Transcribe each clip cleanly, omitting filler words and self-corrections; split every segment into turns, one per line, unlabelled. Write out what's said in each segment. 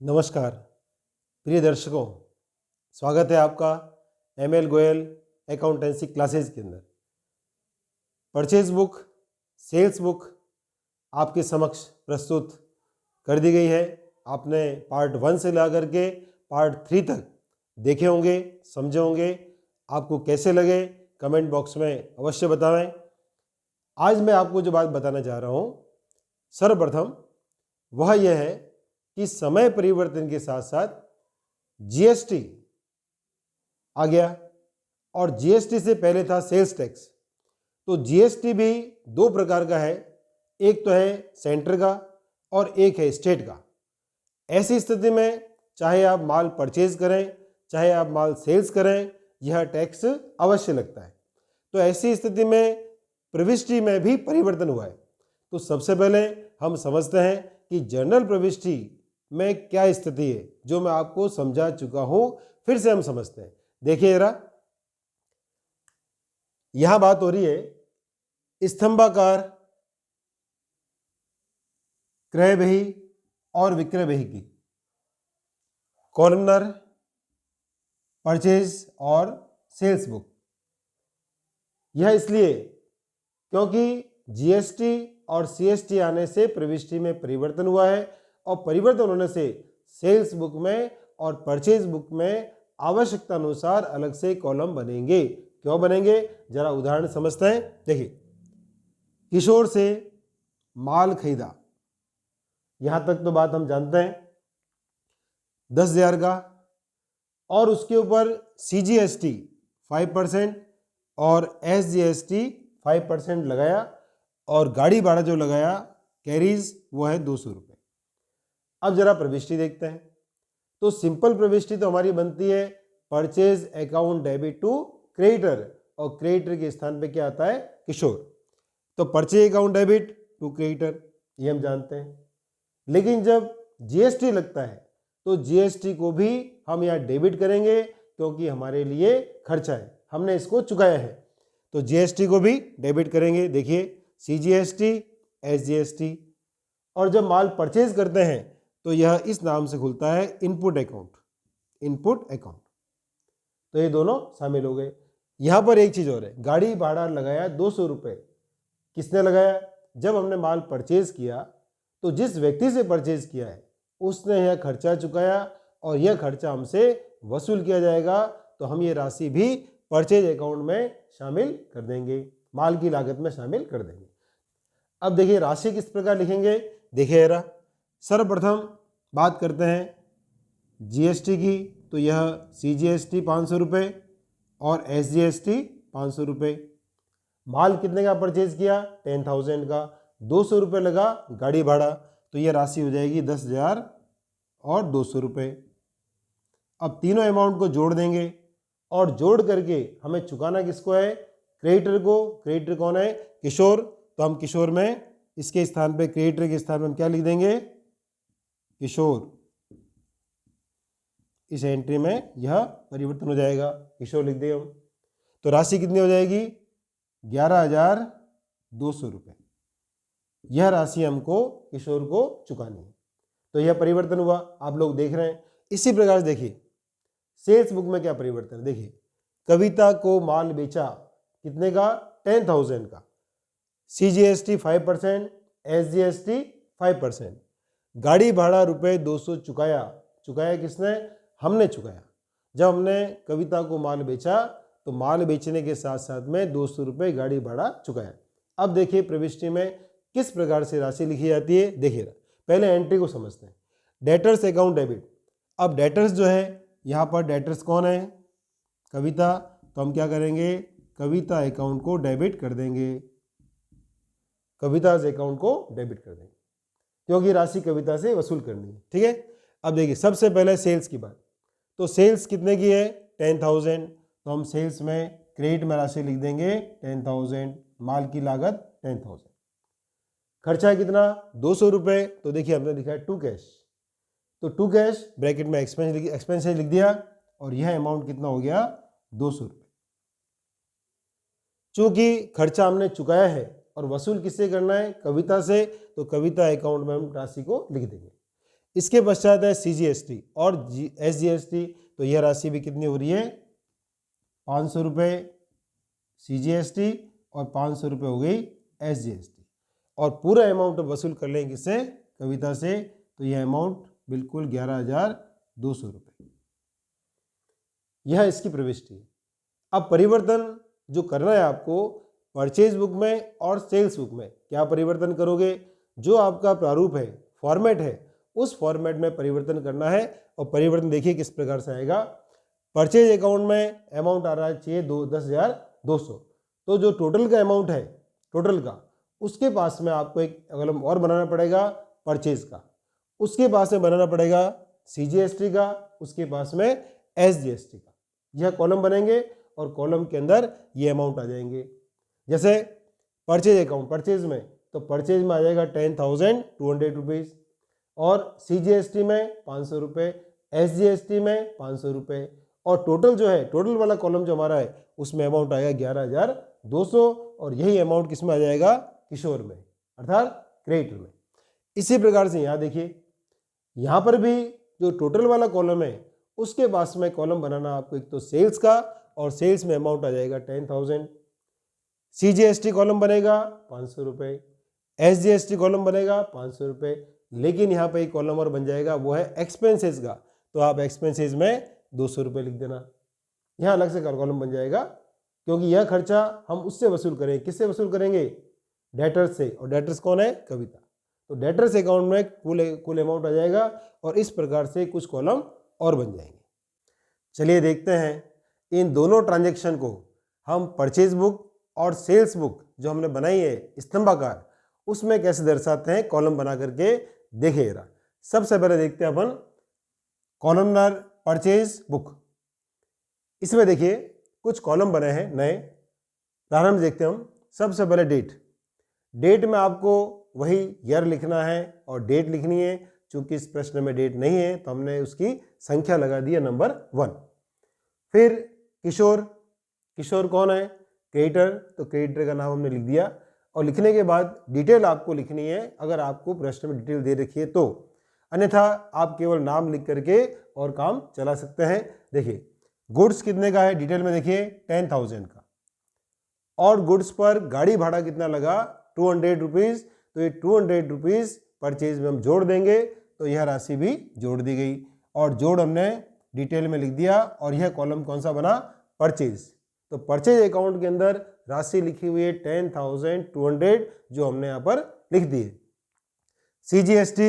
नमस्कार प्रिय दर्शकों, स्वागत है आपका एमएल गोयल अकाउंटेंसी क्लासेस के अंदर। परचेज बुक, सेल्स बुक आपके समक्ष प्रस्तुत कर दी गई है। आपने पार्ट 1 से ला करके पार्ट 3 तक देखे होंगे, समझे होंगे। आपको कैसे लगे कमेंट बॉक्स में अवश्य बताएं। आज मैं आपको जो बात बताना चाह रहा हूँ, सर्वप्रथम वह यह है कि समय परिवर्तन के साथ साथ जीएसटी आ गया और जीएसटी से पहले था सेल्स टैक्स। तो जीएसटी भी दो प्रकार का है, एक तो है सेंटर का और एक है स्टेट का। ऐसी स्थिति में चाहे आप माल परचेज करें, चाहे आप माल सेल्स करें, यह टैक्स अवश्य लगता है। तो ऐसी स्थिति में प्रविष्टि में भी परिवर्तन हुआ है। तो सबसे पहले हम समझते हैं कि जनरल प्रविष्टि में क्या स्थिति है, जो मैं आपको समझा चुका हूं। फिर से हम समझते हैं। देखिए जरा, यहां बात हो रही है स्तंभाकार क्रय बही और विक्रय बही की, कॉलमनर, परचेज और सेल्स बुक। यह इसलिए क्योंकि जीएसटी और सीएसटी आने से प्रविष्टि में परिवर्तन हुआ है और परिवर्तन होने से सेल्स बुक में और परचेज बुक में आवश्यकता अनुसार अलग से कॉलम बनेंगे। क्यों बनेंगे, जरा उदाहरण समझते हैं। देखिए, किशोर से माल खरीदा, यहां तक तो बात हम जानते हैं, 10,000 का, और उसके ऊपर सीजीएसटी 5% और एसजीएसटी 5% लगाया और गाड़ी भाड़ा जो लगाया कैरीज वो है 200 रुपये। अब जरा प्रविष्टि देखते हैं। तो सिंपल प्रविष्टि तो हमारी बनती है purchase account debit to creditor, और क्रेडिटर के स्थान पे क्या आता है, किशोर। तो purchase account debit to creditor, ये हम जानते हैं। लेकिन जब जीएसटी लगता है तो जीएसटी को भी हम यहाँ डेबिट करेंगे, क्योंकि हमारे लिए खर्चा है, हमने इसको चुकाया है। तो जीएसटी को भी डेबिट करेंगे। देखिए, सीजीएसटी, एसजीएसटी। और जब माल परचेज करते हैं तो यह इस नाम से खुलता है इनपुट अकाउंट, इनपुट अकाउंट। तो ये दोनों शामिल हो गए। यहां पर एक चीज और है, गाड़ी भाड़ा लगाया 200 रुपये। किसने लगाया, जब हमने माल परचेज किया तो जिस व्यक्ति से परचेज किया है उसने यह खर्चा चुकाया और यह खर्चा हमसे वसूल किया जाएगा। तो हम ये राशि भी परचेज अकाउंट में शामिल कर देंगे, माल की लागत में शामिल कर देंगे। अब देखिए राशि किस प्रकार लिखेंगे। देखिए जरा, सर्वप्रथम बात करते हैं जीएसटी की। तो यह सीजीएसटी 500 रुपये और एसजीएसटी 500 रुपये। माल कितने का परचेज किया, 10,000 का, 200 रुपये लगा गाड़ी भाड़ा, तो यह राशि हो जाएगी 10,000 और 200 रुपये। अब तीनों अमाउंट को जोड़ देंगे और जोड़ करके हमें चुकाना किसको है, क्रेडिटर को। क्रेडिटर कौन है, किशोर। तो हम किशोर में इसके स्थान पे, क्रेडिटर के स्थान पे हम क्या लिख देंगे, किशोर। इस एंट्री में यह परिवर्तन हो जाएगा, किशोर लिख देंगे हम। तो राशि कितनी हो जाएगी, 11,200 रुपये। यह राशि हमको किशोर को चुकानी है। तो यह परिवर्तन हुआ, आप लोग देख रहे हैं। इसी प्रकार से देखिए सेल्स बुक में क्या परिवर्तन है। देखिए, कविता को माल बेचा कितने का, 10,000 का, सीजीएसटी 5%, एसजीएसटी 5%, गाड़ी भाड़ा रुपये 200 चुकाया। चुकाया किसने, हमने चुकाया। जब हमने कविता को माल बेचा तो माल बेचने के साथ साथ में 200 रुपये गाड़ी भाड़ा चुकाया। अब देखिए प्रविष्टि में किस प्रकार से राशि लिखी जाती है। देखिए, पहले एंट्री को समझते हैं। Debtors account debit. अब डेटर्स जो है, यहाँ पर डेटर्स कौन है, कविता। तो हम क्या करेंगे, कविता अकाउंट को डेबिट कर देंगे, कविता अकाउंट को डेबिट कर देंगे, क्योंकि राशि कविता से वसूल करनी है। ठीक है। अब देखिए सबसे पहले सेल्स की बात। तो सेल्स कितने की है, 10,000। तो हम सेल्स में क्रेडिट में राशि लिख देंगे 10,000, माल की लागत 10,000। खर्चा है कितना, 200 रुपये। तो देखिए हमने लिखा है टू कैश। तो टू कैश ब्रैकेट में एक्सपेंसेस लिख दिया और यह अमाउंट कितना हो गया, 200 रुपये। चूंकि खर्चा हमने चुकाया है और वसूल किससे करना है, कविता से, तो कविता अकाउंट में हम राशि को लिख देंगे। इसके पश्चात है CGST और SGST। तो यह राशि भी कितनी हो रही है, 500 रुपये CGST और 500 रुपये हो गई SGST। और पूरा अमाउंट वसूल कर लेंगे किससे, कविता से। तो यह अमाउंट बिल्कुल 11,200 रुपये, यह इसकी प्रविष्टि है। अब परिवर्तन जो करना है आपको परचेज बुक में और सेल्स बुक में, क्या परिवर्तन करोगे, जो आपका प्रारूप है, फॉर्मेट है, उस फॉर्मेट में परिवर्तन करना है। और परिवर्तन देखिए किस प्रकार से आएगा। परचेज अकाउंट में अमाउंट आ रहा है 10,200। तो जो टोटल का अमाउंट है, टोटल का, उसके पास में आपको एक कॉलम और बनाना पड़ेगा परचेज का, उसके पास में बनाना पड़ेगा CGST का, उसके पास में SGST का। यह कॉलम बनेंगे और कॉलम के अंदर ये अमाउंट आ जाएंगे। जैसे परचेज अकाउंट, परचेज में, तो परचेज में आ जाएगा 10,200 रुपीज़ और CGST में 500 रुपये, SGST में 500 रुपये। और टोटल जो है, टोटल वाला कॉलम जो हमारा है, उसमें अमाउंट आएगा 11,200। और यही अमाउंट किस में आ जाएगा, किशोर में, अर्थात क्रेडिटर में। इसी प्रकार से यहाँ देखिए, यहाँ पर भी जो टोटल वाला कॉलम है, उसके पास में कॉलम बनाना आपको एक तो सेल्स का, और सेल्स में अमाउंट आ जाएगा 10,000। CGST कॉलम बनेगा 500 रुपये, SGST कॉलम बनेगा 500 रुपये। लेकिन यहाँ पे एक कॉलम और बन जाएगा, वो है एक्सपेंसेस का। तो आप एक्सपेंसेस में 200 रुपये लिख देना, यहाँ अलग से कॉलम बन जाएगा, क्योंकि यह खर्चा हम उससे वसूल करेंगे। किससे वसूल करेंगे, डेटर्स से। और डेटर्स कौन है, कविता। तो डेटर्स अकाउंट में कुल अमाउंट आ जाएगा, और इस प्रकार से कुछ कॉलम और बन जाएंगे। चलिए देखते हैं इन दोनों ट्रांजेक्शन को हम परचेज बुक और सेल्स बुक जो हमने बनाई है स्तंभाकार, उसमें कैसे दर्शाते हैं कॉलम बना करके। देखिए जरा, सबसे पहले देखते हैं अपन कॉलमनर परचेज बुक। इसमें देखिए कुछ कॉलम बने हैं नए। प्रारंभ देखते हैं हम। सबसे पहले डेट में आपको वही ईयर लिखना है और डेट लिखनी है। चूंकि इस प्रश्न में डेट नहीं है, तो हमने उसकी संख्या लगा दी है नंबर 1। फिर किशोर कौन है, क्रेडिटर। तो क्रेडिटर का नाम हमने लिख दिया। और लिखने के बाद डिटेल आपको लिखनी है, अगर आपको प्रश्न में डिटेल दे रखी है तो। अन्यथा आप केवल नाम लिख करके और काम चला सकते हैं। देखिए गुड्स कितने का है, डिटेल में देखिए 10,000 का। और गुड्स पर गाड़ी भाड़ा कितना लगा, 200 रुपीज़। तो ये 200 रुपीज़ परचेज में हम जोड़ देंगे, तो यह राशि भी जोड़ दी गई। और जोड़ हमने डिटेल में लिख दिया। और यह कॉलम कौन सा बना, परचेज। तो परचेज अकाउंट के अंदर राशि लिखी हुई है 10,200, जो हमने यहाँ पर लिख दी है। CGST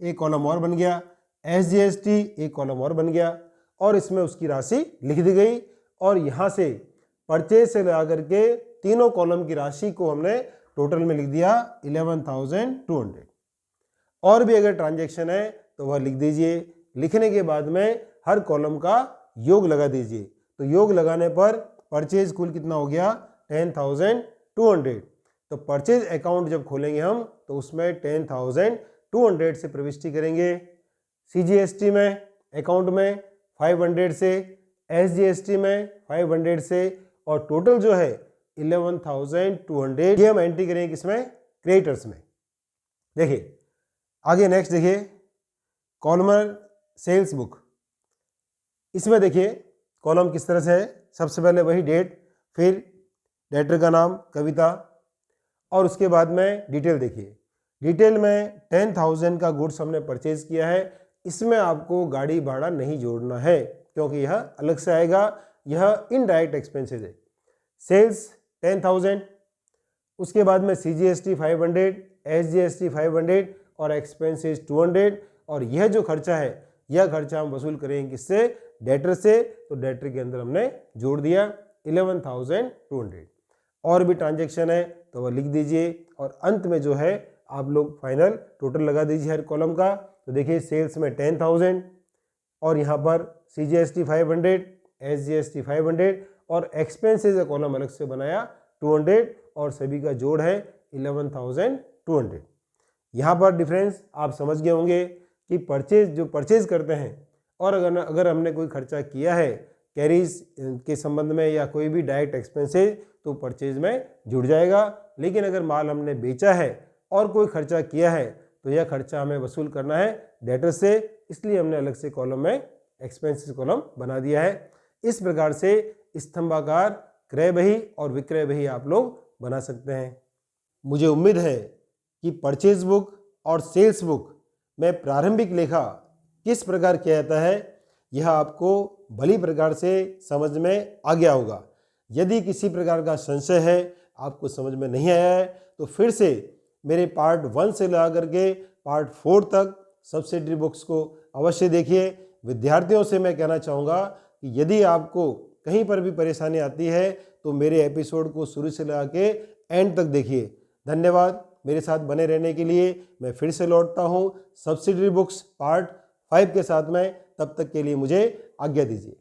एक कॉलम और बन गया, SGST एक कॉलम और बन गया, और इसमें उसकी राशि लिख दी गई। और यहाँ से परचेज से लगा करके तीनों कॉलम की राशि को हमने टोटल में लिख दिया 11,200। और भी अगर ट्रांजैक्शन है तो वह लिख दीजिए। लिखने के बाद में हर कॉलम का योग लगा दीजिए। तो योग लगाने पर परचेज कुल कितना हो गया, 10,200। तो परचेज अकाउंट जब खोलेंगे हम, तो उसमें 10,200 से प्रविष्टि करेंगे। CGST में अकाउंट में 500 से, SGST में 500 से, और टोटल जो है 11,200 ये हम एंट्री करेंगे किसमें, क्रेडिटर्स में। देखिए आगे नेक्स्ट देखिए कॉलमर सेल्स बुक। इसमें देखिए कॉलम किस तरह से है। सबसे पहले वही डेट, फिर डेटर का नाम कविता, और उसके बाद में डिटेल देखिए। डिटेल में 10,000 का गुड्स हमने परचेज किया है। इसमें आपको गाड़ी भाड़ा नहीं जोड़ना है, क्योंकि यह अलग से आएगा, यह इनडायरेक्ट एक्सपेंसेस है। सेल्स 10,000, उसके बाद में CGST 500, SGST 500 और एक्सपेंसेस 200। और यह जो खर्चा है, यह खर्चा हम वसूल करेंगे किससे, डेटर से। तो डेटर के अंदर हमने जोड़ दिया 11,200। और भी ट्रांजैक्शन है तो वह लिख दीजिए। और अंत में जो है आप लोग फाइनल टोटल लगा दीजिए हर कॉलम का। तो देखिए सेल्स में 10,000, और यहाँ पर CGST 500, SGST 500, और एक्सपेंसेस का कॉलम अलग से बनाया 200, और सभी का जोड़ है 11,200। यहाँ पर डिफरेंस आप समझ गए होंगे कि परचेज करते हैं, और अगर हमने कोई खर्चा किया है कैरीज के संबंध में या कोई भी डायरेक्ट एक्सपेंसेस, तो परचेज में जुड़ जाएगा। लेकिन अगर माल हमने बेचा है और कोई खर्चा किया है, तो यह खर्चा हमें वसूल करना है डेटर से, इसलिए हमने अलग से कॉलम में एक्सपेंसेस कॉलम बना दिया है। इस प्रकार से स्तंभाकार क्रय बही और विक्रय बही आप लोग बना सकते हैं। मुझे उम्मीद है कि परचेज बुक और सेल्स बुक में प्रारंभिक लेखा किस प्रकार किया जाता है यह आपको भली प्रकार से समझ में आ गया होगा। यदि किसी प्रकार का संशय है, आपको समझ में नहीं आया है, तो फिर से मेरे पार्ट 1 से लगा करके पार्ट 4 तक सब्सिडरी बुक्स को अवश्य देखिए। विद्यार्थियों से मैं कहना चाहूँगा कि यदि आपको कहीं पर भी परेशानी आती है तो मेरे एपिसोड को शुरू से लगा के एंड तक देखिए। धन्यवाद मेरे साथ बने रहने के लिए। मैं फिर से लौटता हूँ सब्सिडरी बुक्स पार्ट 5 के साथ में। तब तक के लिए मुझे आज्ञा दीजिए।